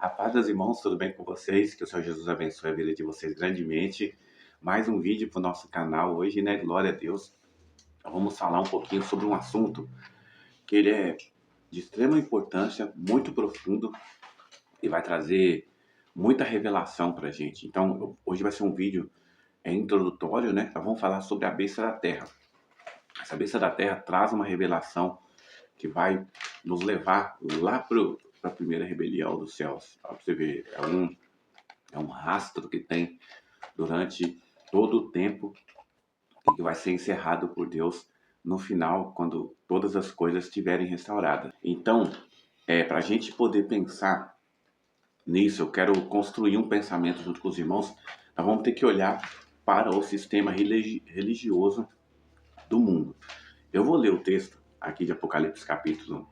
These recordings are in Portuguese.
A paz dos irmãos, tudo bem com vocês? Que o Senhor Jesus abençoe a vida de vocês grandemente. Mais um vídeo para o nosso canal hoje, né? Glória a Deus. Vamos falar um pouquinho sobre um assunto que ele é de extrema importância, muito profundo e vai trazer muita revelação para a gente. Então, hoje vai ser um vídeo introdutório, né? Então, vamos falar sobre a besta da terra. Essa besta da terra traz uma revelação que vai nos levar lá para a primeira rebelião dos céus. Para você ver, é um rastro que tem durante todo o tempo que vai ser encerrado por Deus no final, quando todas as coisas estiverem restauradas. Então, para a gente poder pensar nisso, eu quero construir um pensamento junto com os irmãos. Nós vamos ter que olhar para o sistema religioso do mundo. Eu vou ler o texto aqui de Apocalipse capítulo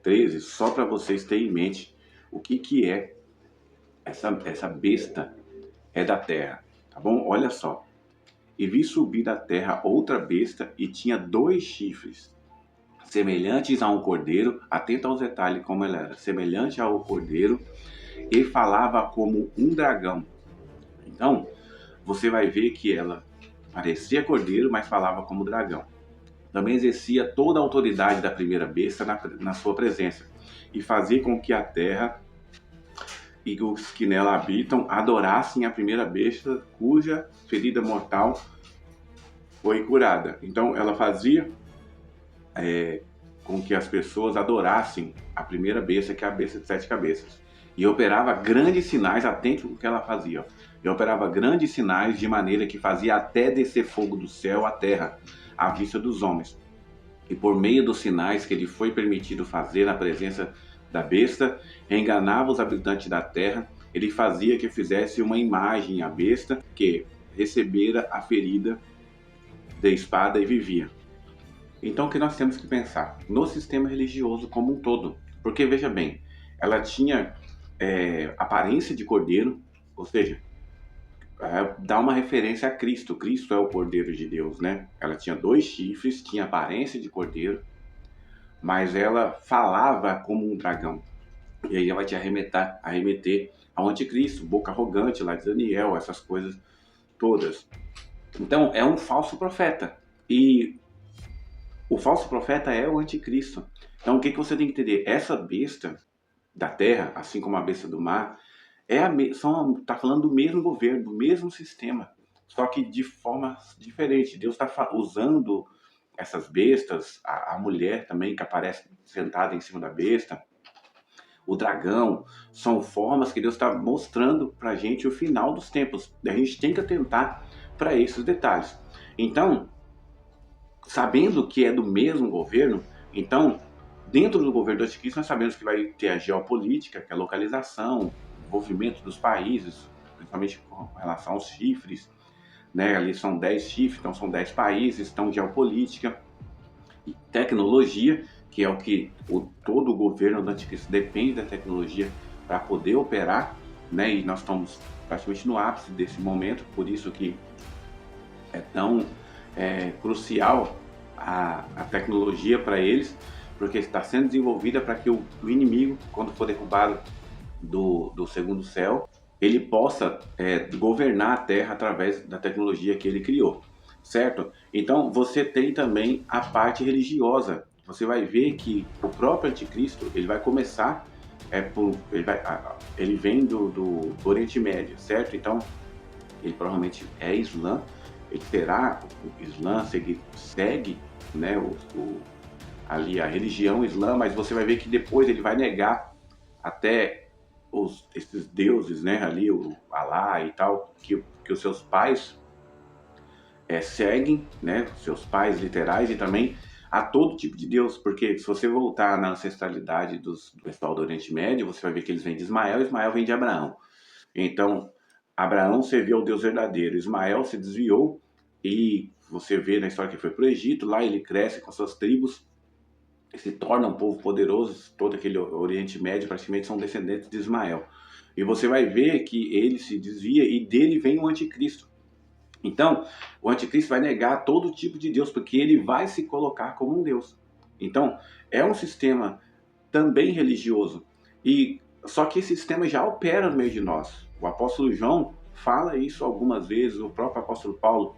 13, só para vocês terem em mente o que é essa besta da terra, tá bom? Olha só. E vi subir da terra outra besta e tinha 2 chifres, semelhantes a um cordeiro, atenta aos detalhes como ela era, semelhante ao cordeiro, e falava como um dragão. Então, você vai ver que ela parecia cordeiro, mas falava como dragão. Também exercia toda a autoridade da primeira besta na sua presença, e fazia com que a terra e os que nela habitam adorassem a primeira besta, cuja ferida mortal foi curada. Então ela fazia com que as pessoas adorassem a primeira besta, que é a besta de 7 cabeças. E operava grandes sinais, atento ao que ela fazia. E operava grandes sinais de maneira que fazia até descer fogo do céu à terra, à vista dos homens. E por meio dos sinais que lhe foi permitido fazer na presença da besta, enganava os habitantes da terra. Ele fazia que fizesse uma imagem à besta, que recebera a ferida de espada e vivia. Então o que nós temos que pensar? No sistema religioso como um todo. Porque veja bem, ela tinha aparência de cordeiro, ou seja, dá uma referência a Cristo. Cristo é o Cordeiro de Deus, né? Ela tinha 2 chifres, tinha aparência de cordeiro, mas ela falava como um dragão. E aí ela vai te arremeter ao anticristo, boca arrogante lá de Daniel, essas coisas todas. Então é um falso profeta. E o falso profeta é o anticristo. Então o que você tem que entender? Essa besta da terra, assim como a besta do mar, tá falando do mesmo governo, do mesmo sistema, só que de forma diferente. Deus está usando essas bestas, a mulher também que aparece sentada em cima da besta, o dragão, são formas que Deus está mostrando para a gente o final dos tempos. A gente tem que atentar para esses detalhes. Então, sabendo que é do mesmo governo, então, dentro do governo do anticristo, nós sabemos que vai ter a geopolítica, que é a localização, o envolvimento dos países, principalmente com relação aos chifres, né? Ali são 10 chifres, então são 10 países, então geopolítica e tecnologia, que é o que todo o governo do anticristo depende da tecnologia para poder operar, né? E nós estamos praticamente no ápice desse momento, por isso que é tão crucial a tecnologia para eles, porque está sendo desenvolvida para que o inimigo, quando for derrubado do segundo céu, ele possa governar a Terra através da tecnologia que ele criou, certo? Então você tem também a parte religiosa. Você vai ver que o próprio anticristo ele vai começar ele vem do Oriente Médio, certo? Então ele provavelmente é Islã. Ele terá o Islã, segue né, ali a religião Islã, mas você vai ver que depois ele vai negar até esses deuses, né, ali o Alá e tal, que os seus pais seguem, né, seus pais literais, e também a todo tipo de Deus, porque se você voltar na ancestralidade do pessoal do Oriente Médio, você vai ver que eles vêm de Ismael, Ismael vem de Abraão. Então, Abraão serviu ao Deus verdadeiro, Ismael se desviou e você vê na história que foi para o Egito, lá ele cresce com suas tribos, se torna um povo poderoso, todo aquele Oriente Médio praticamente são descendentes de Ismael. E você vai ver que ele se desvia e dele vem o anticristo. Então, o anticristo vai negar todo tipo de Deus, porque ele vai se colocar como um Deus. Então, é um sistema também religioso. E Só que esse sistema já opera no meio de nós. O apóstolo João fala isso algumas vezes, o próprio apóstolo Paulo.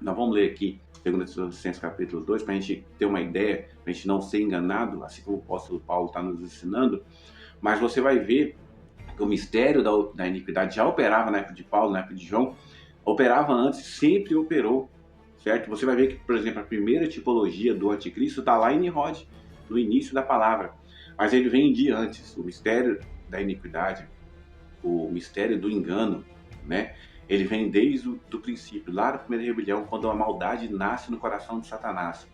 Nós vamos ler aqui 2 Tessalonicenses capítulo 2, para a gente ter uma ideia, para a gente não ser enganado, assim como o apóstolo Paulo está nos ensinando. Mas você vai ver que o mistério da iniquidade já operava na época de Paulo, na época de João, operava antes, sempre operou, certo? Você vai ver que, por exemplo, a primeira tipologia do anticristo está lá em Nimrod, no início da palavra, mas ele vem de antes. O mistério da iniquidade, o mistério do engano, né? Ele vem desde o princípio, lá da primeira rebelião, quando a maldade nasce no coração de Satanás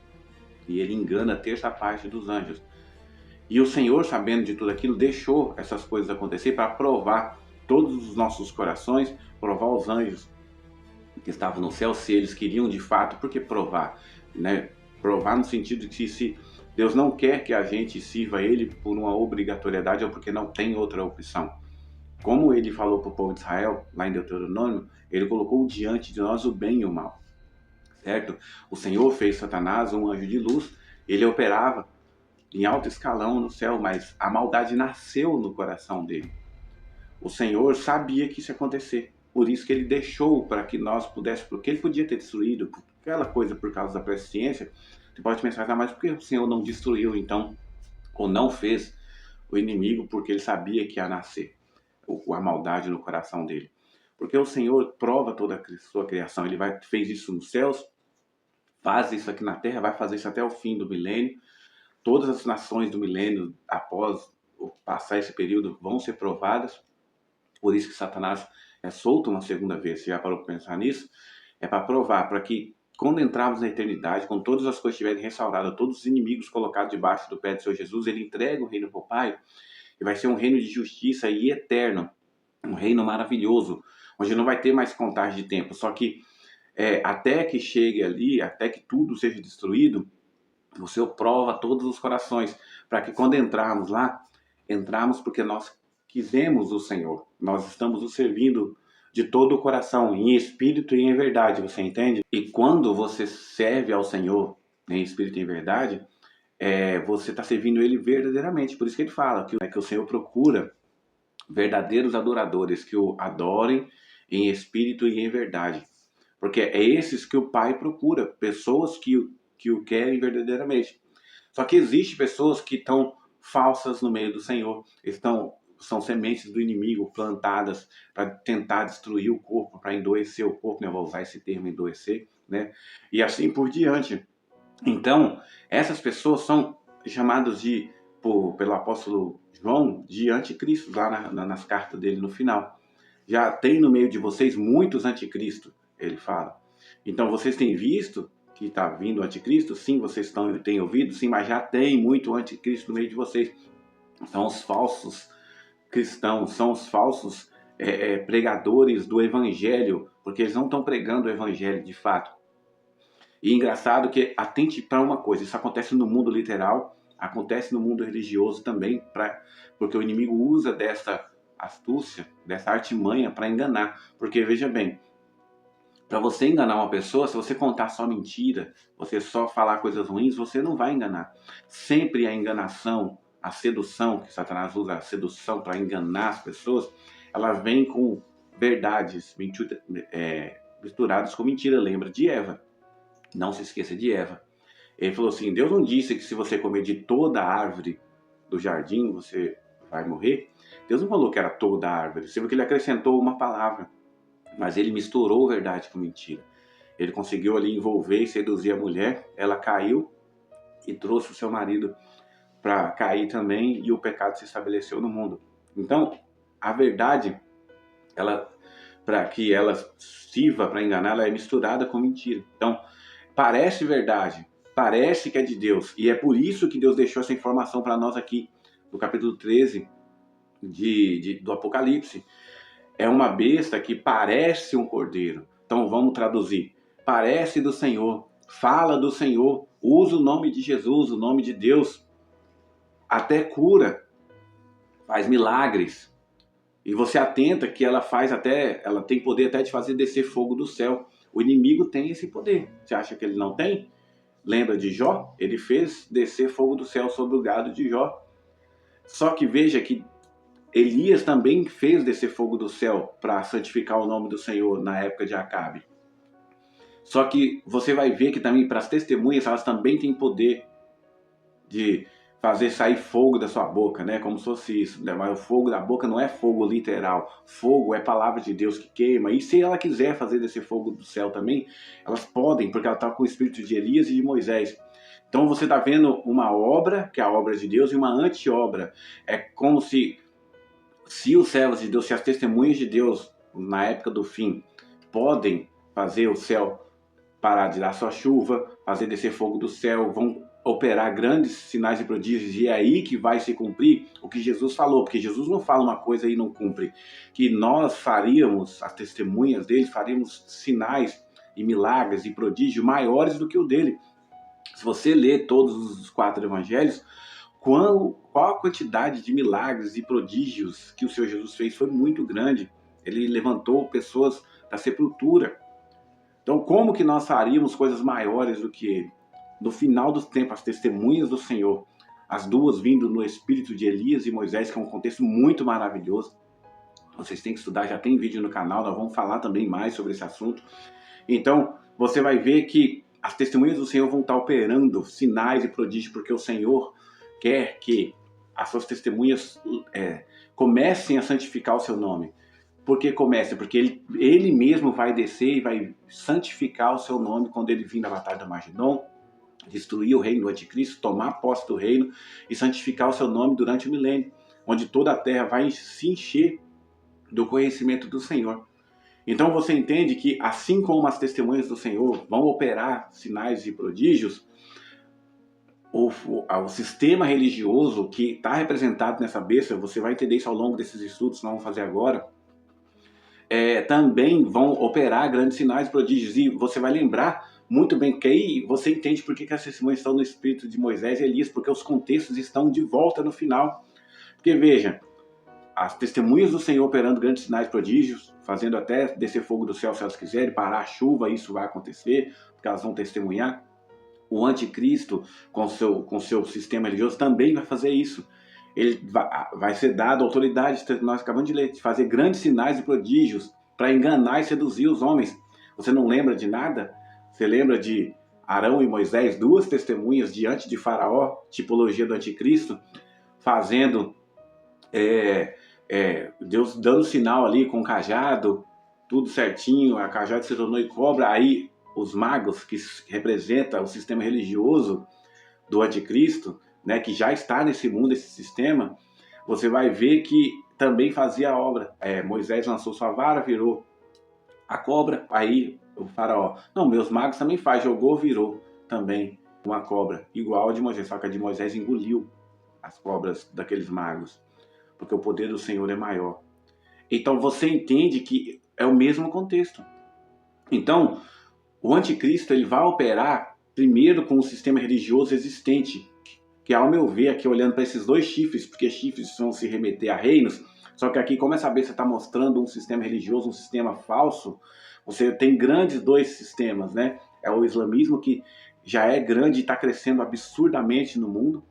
e ele engana a terça parte dos anjos. E o Senhor, sabendo de tudo aquilo, deixou essas coisas acontecer para provar todos os nossos corações, provar os anjos que estavam no céu, se eles queriam de fato. Por que provar? Né? Provar no sentido de que se Deus não quer que a gente sirva Ele por uma obrigatoriedade ou porque não tem outra opção. Como Ele falou para o povo de Israel, lá em Deuteronômio, Ele colocou diante de nós o bem e o mal, certo? O Senhor fez Satanás um anjo de luz, ele operava em alto escalão no céu, mas a maldade nasceu no coração dele. O Senhor sabia que isso ia acontecer, por isso que ele deixou para que nós pudéssemos, porque ele podia ter destruído aquela coisa por causa da presciência. Você pode pensar, mas por que o Senhor não destruiu então, ou não fez o inimigo, porque ele sabia que ia nascer a maldade no coração dele? Porque o Senhor prova toda a sua criação, ele fez isso nos céus, faz isso aqui na terra, vai fazer isso até o fim do milênio. Todas as nações do milênio, após passar esse período, vão ser provadas. Por isso que Satanás é solto uma segunda vez. Você já parou para pensar nisso? É para provar, para que quando entrarmos na eternidade, quando todas as coisas estiverem restauradas, todos os inimigos colocados debaixo do pé do Senhor Jesus, ele entrega o reino para o Pai, e vai ser um reino de justiça e eterno, um reino maravilhoso, onde não vai ter mais contagem de tempo. Só que até que chegue ali, até que tudo seja destruído, o Senhor prova todos os corações, para que quando entrarmos lá, entramos porque nós quisemos o Senhor. Nós estamos o servindo de todo o coração, em espírito e em verdade, você entende? E quando você serve ao Senhor em espírito e em verdade, você está servindo Ele verdadeiramente. Por isso que ele fala que o Senhor procura verdadeiros adoradores, que o adorem em espírito e em verdade. Porque é esses que o Pai procura, pessoas que o querem verdadeiramente. Só que existe pessoas que estão falsas no meio do Senhor, são sementes do inimigo plantadas para tentar destruir o corpo, para endoecer o corpo, né? Eu vou usar esse termo, endoecer, né? E assim por diante. Então, essas pessoas são chamadas pelo apóstolo João de anticristo, lá nas cartas dele no final. Já tem no meio de vocês muitos anticristos, ele fala. Então, vocês têm visto que está vindo o anticristo? Sim, vocês têm ouvido? Sim, mas já tem muito anticristo no meio de vocês. São os falsos cristãos, são os falsos pregadores do evangelho, porque eles não estão pregando o evangelho de fato. E engraçado que, atente para uma coisa, isso acontece no mundo literal, acontece no mundo religioso também, porque o inimigo usa dessa astúcia, dessa artimanha para enganar. Porque, veja bem, para você enganar uma pessoa, se você contar só mentira, você só falar coisas ruins, você não vai enganar. Sempre a enganação, a sedução, que Satanás usa a sedução para enganar as pessoas, ela vem com verdades misturadas com mentira. Lembra de Eva. Não se esqueça de Eva. Ele falou assim, Deus não disse que se você comer de toda a árvore do jardim, você vai morrer. Deus não falou que era toda a árvore. Você viu que ele acrescentou uma palavra. Mas ele misturou verdade com mentira. Ele conseguiu ali envolver e seduzir a mulher. Ela caiu e trouxe o seu marido para cair também. E o pecado se estabeleceu no mundo. Então, a verdade, para que ela sirva para enganar, ela é misturada com mentira. Então, parece verdade, parece que é de Deus. E é por isso que Deus deixou essa informação para nós aqui, no capítulo 13 do Apocalipse. É uma besta que parece um cordeiro. Então vamos traduzir. Parece do Senhor, fala do Senhor, usa o nome de Jesus, o nome de Deus. Até cura, faz milagres. E você atenta que ela tem poder até de fazer descer fogo do céu. O inimigo tem esse poder. Você acha que ele não tem? Lembra de Jó? Ele fez descer fogo do céu sobre o gado de Jó. Só que veja que Elias também fez descer fogo do céu para santificar o nome do Senhor na época de Acabe. Só que você vai ver que também para as testemunhas elas também têm poder de fazer sair fogo da sua boca, né? Como se fosse isso, né? Mas o fogo da boca não é fogo literal. Fogo é palavra de Deus que queima. E se ela quiser fazer desse fogo do céu também, elas podem, porque ela está com o espírito de Elias e de Moisés. Então você está vendo uma obra, que é a obra de Deus, e uma anti-obra. É como se os servos de Deus, se as testemunhas de Deus na época do fim podem fazer o céu parar de dar sua chuva, fazer descer fogo do céu, vão operar grandes sinais e prodígios, e é aí que vai se cumprir o que Jesus falou, porque Jesus não fala uma coisa e não cumpre, que nós faríamos, as testemunhas dele, faríamos sinais e milagres e prodígios maiores do que o dele. Se você ler todos os 4 evangelhos, qual a quantidade de milagres e prodígios que o Senhor Jesus fez foi muito grande. Ele levantou pessoas da sepultura. Então, como que nós faríamos coisas maiores do que ele? No final dos tempos, as testemunhas do Senhor, as duas vindo no espírito de Elias e Moisés, que é um contexto muito maravilhoso. Vocês têm que estudar, já tem vídeo no canal, nós vamos falar também mais sobre esse assunto. Então, você vai ver que as testemunhas do Senhor vão estar operando sinais e prodígios, porque o Senhor quer que as suas testemunhas comecem a santificar o seu nome. Por que começa? Porque ele mesmo vai descer e vai santificar o seu nome quando ele vir na batalha do Armagedon, destruir o reino do anticristo, tomar posse do reino e santificar o seu nome durante o milênio, onde toda a terra vai se encher do conhecimento do Senhor. Então você entende que assim como as testemunhas do Senhor vão operar sinais e prodígios, o sistema religioso que está representado nessa besta, você vai entender isso ao longo desses estudos que nós vamos fazer agora, também vão operar grandes sinais e prodígios. E você vai lembrar muito bem que aí você entende por que as testemunhas estão no espírito de Moisés e Elias, porque os contextos estão de volta no final. Porque veja, as testemunhas do Senhor operando grandes sinais e prodígios, fazendo até descer fogo do céu se elas quiserem, parar a chuva, isso vai acontecer, porque elas vão testemunhar. O anticristo, com seu sistema religioso, também vai fazer isso. Ele vai ser dado autoridade, nós acabamos de ler, de fazer grandes sinais e prodígios para enganar e seduzir os homens. Você não lembra de nada? Você lembra de Arão e Moisés, 2 testemunhas diante de Faraó, tipologia do anticristo, fazendo Deus dando sinal ali com o cajado, tudo certinho, a cajado se tornou em cobra. Aí os magos, que representam o sistema religioso do anticristo, né, que já está nesse mundo, esse sistema, você vai ver que também fazia a obra. Moisés lançou sua vara, virou a cobra, aí o faraó, não, meus magos também faz, jogou, virou também uma cobra, igual a de Moisés, só que a de Moisés engoliu as cobras daqueles magos, porque o poder do Senhor é maior. Então você entende que é o mesmo contexto. Então, o anticristo ele vai operar primeiro com o sistema religioso existente, que ao meu ver, aqui olhando para esses 2 chifres, porque chifres vão se remeter a reinos, só que aqui, como essa besta está mostrando um sistema religioso, um sistema falso, você tem grandes 2 sistemas, né? É o islamismo, que já é grande e está crescendo absurdamente no mundo.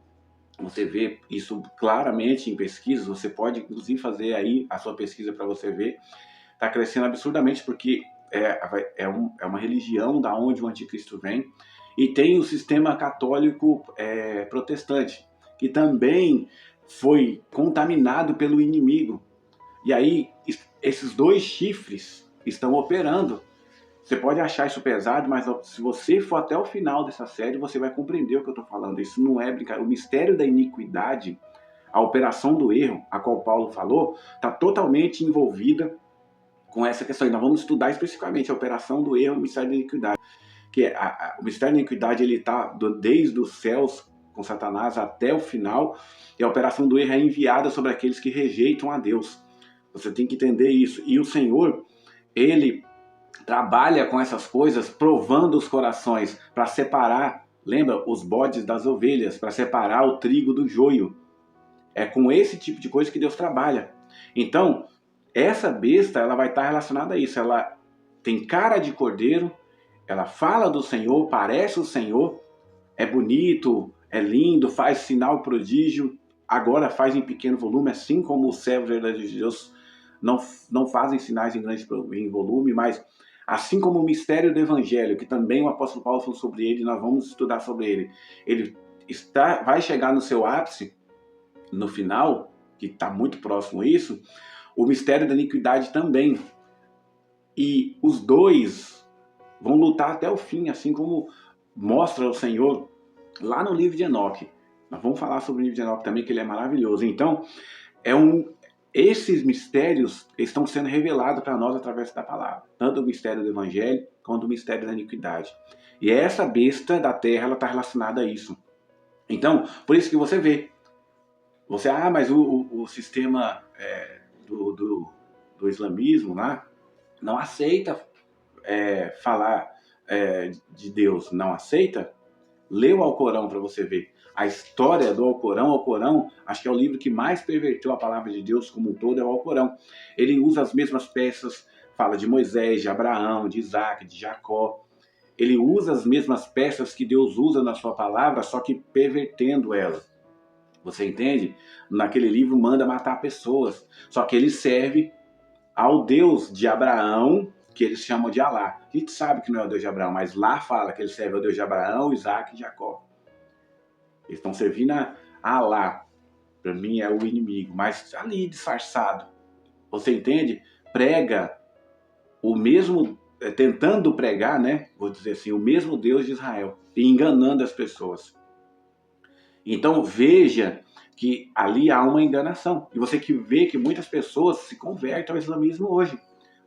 Você vê isso claramente em pesquisas, você pode inclusive fazer aí a sua pesquisa para você ver. Está crescendo absurdamente porque é uma religião da onde o anticristo vem. E tem o sistema católico protestante, que também foi contaminado pelo inimigo. E aí, esses 2 chifres estão operando. Você pode achar isso pesado, mas se você for até o final dessa série, você vai compreender o que eu estou falando. Isso não é brincadeira. O mistério da iniquidade, a operação do erro, a qual Paulo falou, está totalmente envolvida com essa questão. E nós vamos estudar especificamente a operação do erro e o mistério da iniquidade. Que o mistério da iniquidade está desde os céus com Satanás até o final, e a operação do erro é enviada sobre aqueles que rejeitam a Deus. Você tem que entender isso. E o Senhor, ele trabalha com essas coisas, provando os corações, para separar, lembra, os bodes das ovelhas, para separar o trigo do joio. É com esse tipo de coisa que Deus trabalha. Então, essa besta, ela vai estar relacionada a isso. Ela tem cara de cordeiro, ela fala do Senhor, parece o Senhor, é bonito, é lindo, faz sinal prodígio, agora faz em pequeno volume, assim como os servos verdadeiros de Deus não fazem sinais em volume, mas assim como o mistério do Evangelho, que também o apóstolo Paulo falou sobre ele, nós vamos estudar sobre ele vai chegar no seu ápice, no final, que está muito próximo a isso, o mistério da iniquidade também. E os dois vão lutar até o fim, assim como mostra o Senhor lá no livro de Enoque. Nós vamos falar sobre o livro de Enoque também, que ele é maravilhoso. Então, esses mistérios estão sendo revelados para nós através da palavra. Tanto o mistério do Evangelho, quanto o mistério da iniquidade. E essa besta da terra, ela está relacionada a isso. Então, por isso que você vê. Mas o sistema do islamismo lá não aceita falar de Deus. Não aceita? Lê o Alcorão para você ver. A história do Alcorão, acho que é o livro que mais perverteu a palavra de Deus como um todo, é o Alcorão. Ele usa as mesmas peças, fala de Moisés, de Abraão, de Isaac, de Jacó. Ele usa as mesmas peças que Deus usa na sua palavra, só que pervertendo elas. Você entende? Naquele livro manda matar pessoas. Só que ele serve ao Deus de Abraão, que eles chamam de Alá. A gente sabe que não é o Deus de Abraão, mas lá fala que ele serve ao Deus de Abraão, Isaac e Jacó. Eles estão servindo a Alá. Para mim é o inimigo, mas ali disfarçado. Você entende? Prega o mesmo, tentando pregar, né? Vou dizer assim, o mesmo Deus de Israel, e enganando as pessoas. Então veja que ali há uma enganação. E você que vê que muitas pessoas se convertem ao islamismo hoje.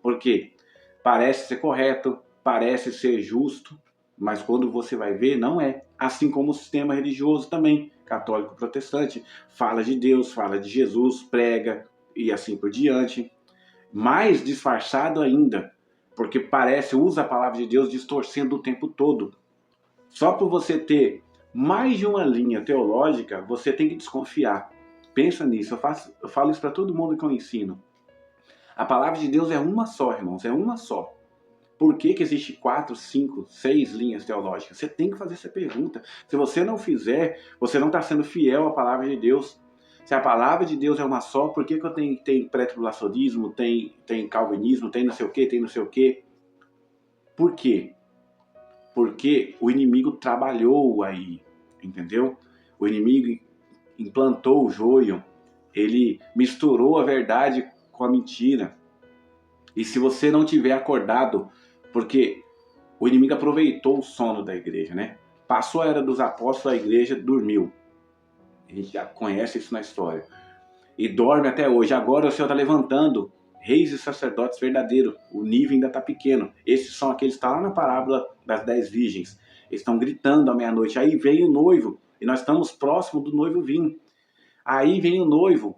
Porque parece ser correto, parece ser justo, mas quando você vai ver, não é. Assim como o sistema religioso também, católico protestante, fala de Deus, fala de Jesus, prega e assim por diante. Mais disfarçado ainda, porque usa a palavra de Deus distorcendo o tempo todo. Só por você ter mais de uma linha teológica, você tem que desconfiar. Pensa nisso, eu falo isso para todo mundo que eu ensino. A palavra de Deus é uma só, irmãos, é uma só. Por que existe 4, 5, 6 linhas teológicas? Você tem que fazer essa pergunta. Se você não fizer, você não está sendo fiel à palavra de Deus. Se a palavra de Deus é uma só, por que eu tenho pré-tribulacionismo, tem calvinismo, tem não sei o quê, tem não sei o quê? Por quê? Porque o inimigo trabalhou aí, entendeu? O inimigo implantou o joio, ele misturou a verdade com a mentira. E se você não tiver acordado, porque o inimigo aproveitou o sono da igreja, né? Passou a era dos apóstolos, a igreja dormiu. A gente já conhece isso na história. E dorme até hoje. Agora o Senhor está levantando reis e sacerdotes verdadeiros. O nível ainda está pequeno. Esses são aqueles que estão lá na parábola das 10 virgens. Eles estão gritando à meia-noite. Aí vem o noivo. E nós estamos próximos do noivo vir. Aí vem o noivo.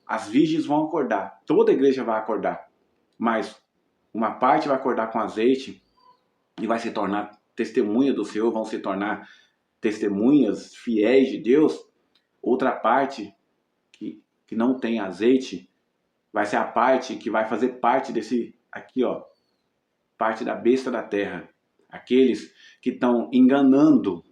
As virgens vão acordar. Toda a igreja vai acordar. Mas uma parte vai acordar com azeite e vai se tornar testemunha do Senhor, vão se tornar testemunhas fiéis de Deus. Outra parte que não tem azeite vai ser a parte que vai fazer parte desse aqui, ó, parte da besta da terra. Aqueles que estão enganando,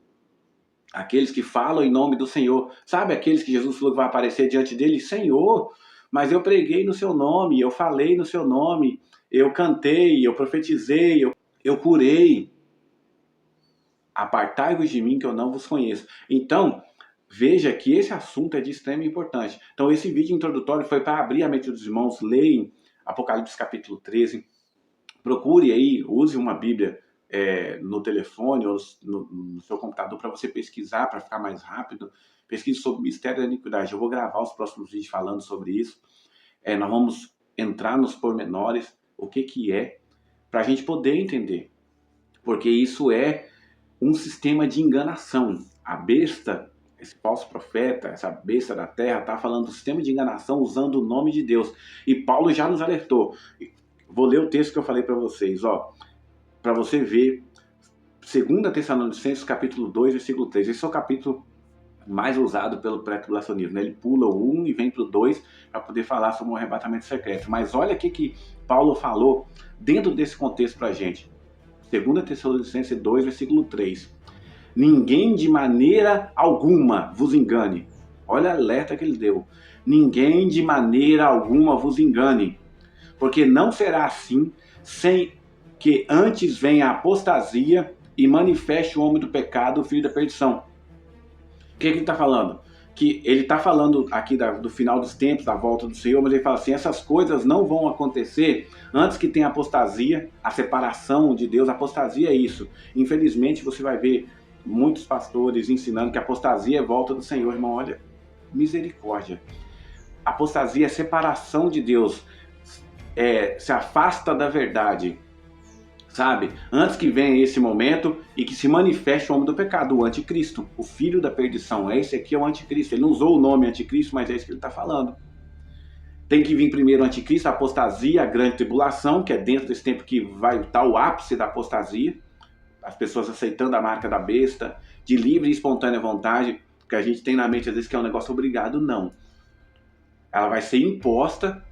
aqueles que falam em nome do Senhor. Sabe aqueles que Jesus falou que vai aparecer diante dele? Senhor, mas eu preguei no seu nome, eu falei no seu nome, eu cantei, eu profetizei, eu curei. Apartai-vos de mim que eu não vos conheço. Então, veja que esse assunto é de extrema importância. Então, esse vídeo introdutório foi para abrir a mente dos irmãos. Leem Apocalipse capítulo 13. Procure aí, use uma Bíblia no telefone ou no seu computador para você pesquisar, para ficar mais rápido. Pesquise sobre o mistério da iniquidade. Eu vou gravar os próximos vídeos falando sobre isso. Nós vamos entrar nos pormenores, o que é, para a gente poder entender. Porque isso é um sistema de enganação. A besta, esse falso profeta, essa besta da terra, está falando do sistema de enganação usando o nome de Deus. E Paulo já nos alertou. Vou ler o texto que eu falei para vocês, para você ver. 2 Tessalonicenses, capítulo 2, versículo 3. Esse é o capítulo mais usado pelo pré-tribulacionismo, né? Ele pula o 1 e vem para o 2 para poder falar sobre um arrebatamento secreto. Mas olha o que Paulo falou dentro desse contexto para a gente. 2 Tessalonicenses 2, versículo 3. Ninguém de maneira alguma vos engane. Olha o alerta que ele deu. Ninguém de maneira alguma vos engane, porque não será assim, sem que antes venha a apostasia e manifeste o homem do pecado, o filho da perdição. O que ele está falando? Que ele está falando aqui do final dos tempos, da volta do Senhor, mas ele fala assim, essas coisas não vão acontecer antes que tenha apostasia, a separação de Deus. Apostasia é isso. Infelizmente você vai ver muitos pastores ensinando que apostasia é volta do Senhor, irmão. Olha, misericórdia. Apostasia é separação de Deus, se afasta da verdade, sabe? Antes que venha esse momento e que se manifeste o homem do pecado, o anticristo, o filho da perdição. Esse aqui é o anticristo. Ele não usou o nome anticristo, mas é isso que ele está falando. Tem que vir primeiro o anticristo, a apostasia, a grande tribulação, que é dentro desse tempo que vai estar o ápice da apostasia, as pessoas aceitando a marca da besta, de livre e espontânea vontade, que a gente tem na mente às vezes que é um negócio obrigado. Não. Ela vai ser imposta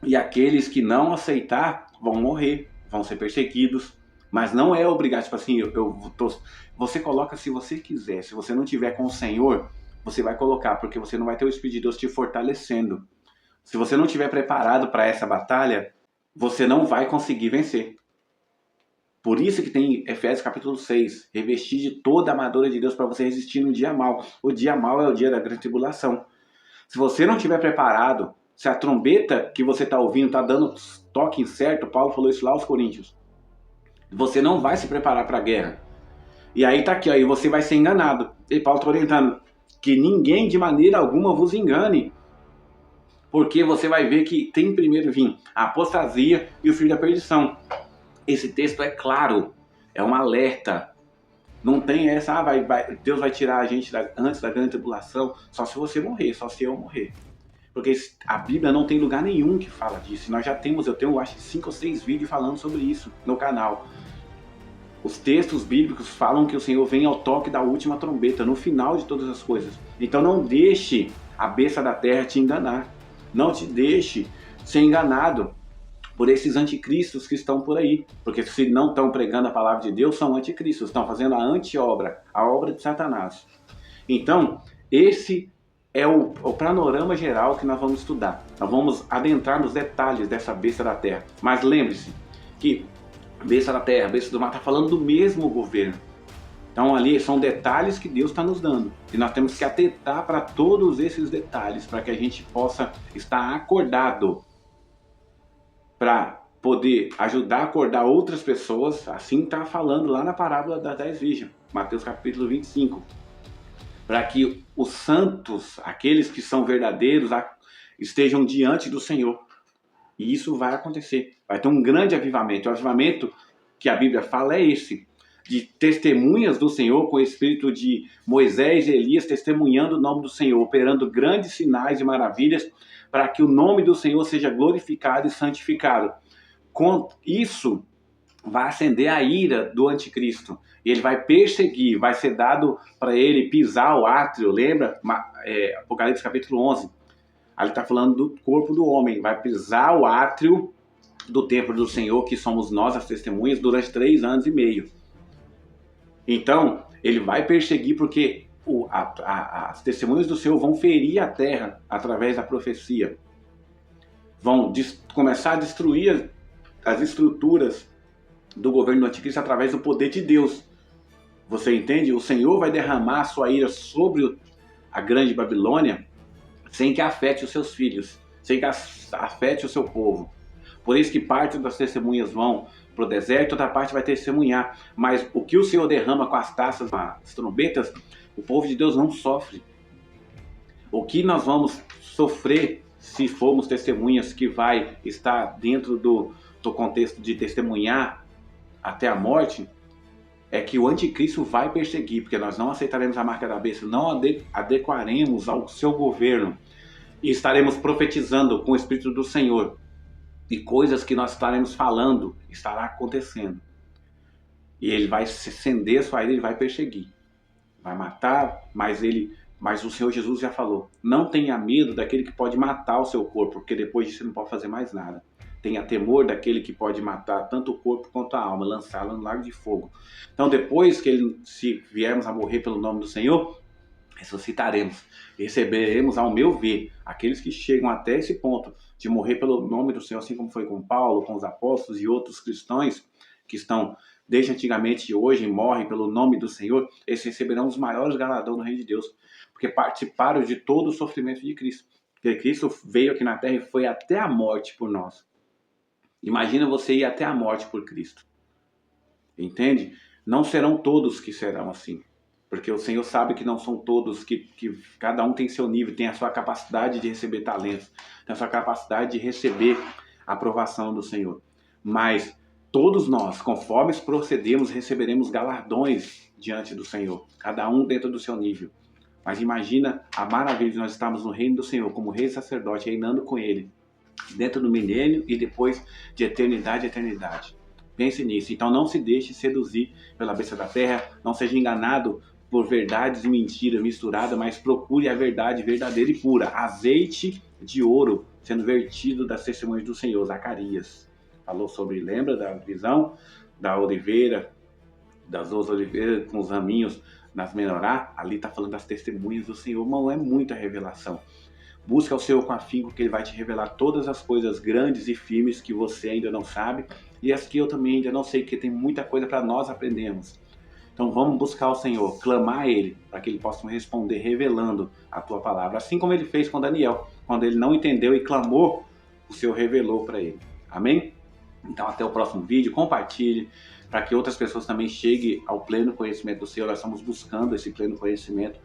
e aqueles que não aceitar vão morrer, vão ser perseguidos, mas não é obrigado. Tipo assim, você coloca se você quiser. Se você não tiver com o Senhor, você vai colocar, porque você não vai ter o Espírito de Deus te fortalecendo. Se você não estiver preparado para essa batalha, você não vai conseguir vencer. Por isso que tem Efésios capítulo 6, revestir de toda a armadura de Deus para você resistir no dia mau. O dia mau é o dia da grande tribulação. Se você não estiver preparado, se a trombeta que você está ouvindo está dando toque incerto, Paulo falou isso lá aos Coríntios, você não vai se preparar para a guerra. E aí está aqui, aí você vai ser enganado. E Paulo está orientando que ninguém de maneira alguma vos engane, porque você vai ver que tem primeiro vir a apostasia e o filho da perdição. Esse texto é claro, é um alerta. Não tem essa, Deus vai tirar a gente antes da grande tribulação, só se você morrer, só se eu morrer. Porque a Bíblia não tem lugar nenhum que fala disso. Nós já temos, eu tenho acho 5 ou 6 vídeos falando sobre isso no canal. Os textos bíblicos falam que o Senhor vem ao toque da última trombeta, no final de todas as coisas. Então não deixe a besta da terra te enganar. Não te deixe ser enganado por esses anticristos que estão por aí. Porque se não estão pregando a palavra de Deus, são anticristos. Estão fazendo a anti-obra, a obra de Satanás. Então, esse é o panorama geral que nós vamos estudar. Nós vamos adentrar nos detalhes dessa besta da terra. Mas lembre-se que besta da terra, besta do mar, está falando do mesmo governo. Então ali são detalhes que Deus está nos dando. E nós temos que atentar para todos esses detalhes, para que a gente possa estar acordado, para poder ajudar a acordar outras pessoas. Assim está falando lá na parábola das 10 virgens, Mateus capítulo 25. Para que os santos, aqueles que são verdadeiros, estejam diante do Senhor. E isso vai acontecer. Vai ter um grande avivamento. O avivamento que a Bíblia fala é esse. De testemunhas do Senhor, com o espírito de Moisés e Elias, testemunhando o nome do Senhor, operando grandes sinais e maravilhas, para que o nome do Senhor seja glorificado e santificado. Com isso, vai acender a ira do anticristo. Ele vai perseguir, vai ser dado para ele pisar o átrio. Lembra? Apocalipse capítulo 11. Ali está falando do corpo do homem. Vai pisar o átrio do templo do Senhor, que somos nós, as testemunhas, durante 3 anos e meio. Então, ele vai perseguir porque as testemunhas do Senhor vão ferir a terra através da profecia. Vão começar a destruir as estruturas do governo do anticristo através do poder de Deus. Você entende? O Senhor vai derramar a sua ira sobre a grande Babilônia sem que afete os seus filhos, sem que afete o seu povo. Por isso que parte das testemunhas vão para o deserto, outra parte vai testemunhar. Mas o que o Senhor derrama com as taças, as trombetas, o povo de Deus não sofre. O que nós vamos sofrer se formos testemunhas, que vai estar dentro do contexto de testemunhar até a morte, é que o anticristo vai perseguir, porque nós não aceitaremos a marca da besta, não adequaremos ao seu governo e estaremos profetizando com o Espírito do Senhor. E coisas que nós estaremos falando estará acontecendo. E ele vai se acender sua ira, ele vai perseguir. Vai matar, mas o Senhor Jesus já falou, não tenha medo daquele que pode matar o seu corpo, porque depois disso você não pode fazer mais nada. Tenha temor daquele que pode matar tanto o corpo quanto a alma, lançá-lo no lago de fogo. Então depois que se viermos a morrer pelo nome do Senhor, ressuscitaremos, receberemos, ao meu ver, aqueles que chegam até esse ponto de morrer pelo nome do Senhor, assim como foi com Paulo, com os apóstolos e outros cristãos que estão desde antigamente e hoje morrem pelo nome do Senhor, eles receberão os maiores galardões no reino de Deus, porque participaram de todo o sofrimento de Cristo. Porque Cristo veio aqui na terra e foi até a morte por nós. Imagina você ir até a morte por Cristo. Entende? Não serão todos que serão assim. Porque o Senhor sabe que não são todos, que cada um tem seu nível, tem a sua capacidade de receber talentos, tem a sua capacidade de receber a aprovação do Senhor. Mas todos nós, conforme procedemos, receberemos galardões diante do Senhor, cada um dentro do seu nível. Mas imagina a maravilha de nós estarmos no reino do Senhor, como rei e sacerdote, reinando com Ele, dentro do milênio e depois de eternidade a eternidade. Pense nisso. Então não se deixe seduzir pela besta da terra, não seja enganado por verdades e mentiras misturadas, mas procure a verdade verdadeira e pura. Azeite de ouro sendo vertido das testemunhas do Senhor. Zacarias falou sobre, lembra da visão da oliveira, das duas oliveiras com os raminhos nas menorá? Ali está falando das testemunhas do Senhor. Não é muita revelação. Busca o Senhor com afinco, que Ele vai te revelar todas as coisas grandes e firmes que você ainda não sabe e as que eu também ainda não sei, porque tem muita coisa para nós aprendermos. Então vamos buscar o Senhor, clamar a Ele, para que Ele possa responder revelando a Tua palavra, assim como Ele fez com Daniel. Quando ele não entendeu e clamou, o Senhor revelou para ele. Amém? Então até o próximo vídeo, compartilhe, para que outras pessoas também cheguem ao pleno conhecimento do Senhor. Nós estamos buscando esse pleno conhecimento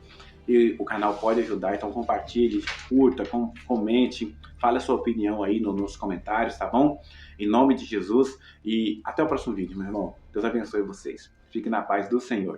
e o canal pode ajudar, então compartilhe, curta, comente, fale a sua opinião aí nos comentários, tá bom? Em nome de Jesus, e até o próximo vídeo, meu irmão. Deus abençoe vocês. Fique na paz do Senhor.